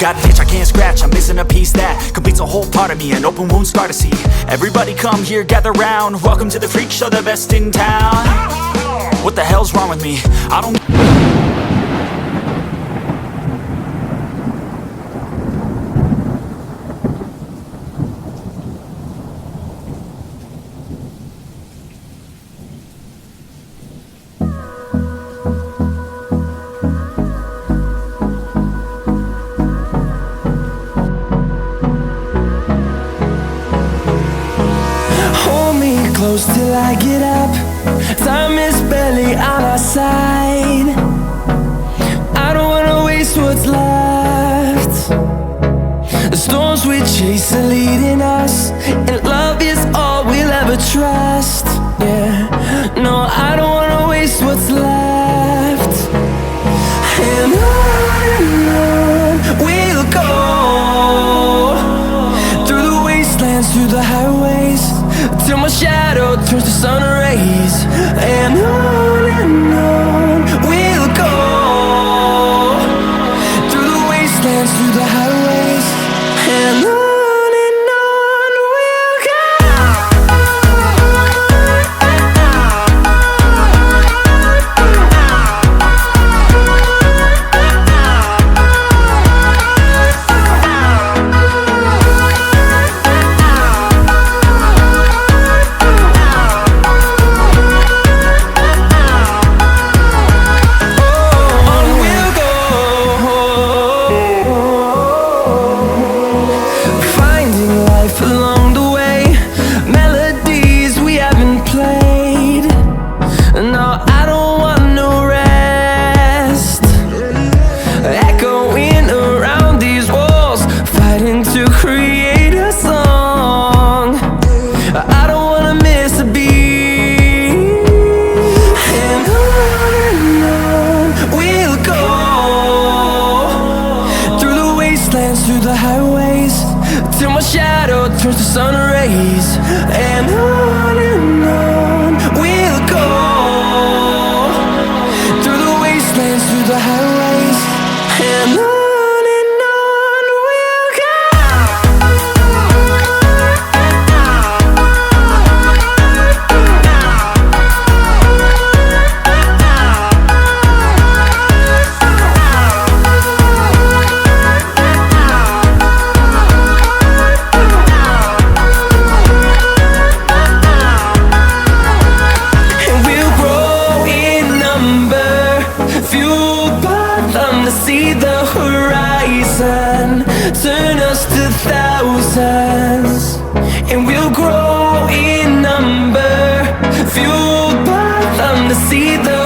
Got an itch I can't scratch, I'm missing a piece that completes a whole part of me, an open wound scar to see. Everybody come here, gather round, welcome to the freak show, the best in town. What the hell's wrong with me? I don't... Close till I get up, time is barely on our side. I don't wanna waste what's left. The storms we chase are leading us, and love is all we'll ever trust. Yeah, no, I don't wanna waste what's left. And on we'll go, through the wastelands, through the highways, till my shadow turns to sun rays. And on we'll go, through the wastelands, through the highways, and on we'll go. Through the highways, till my shadow turns to sun rays. And on we'll go, through the wastelands, through the highways, and on we'll go. See the horizon turn us to thousands, and we'll grow in number, fueled by them to see the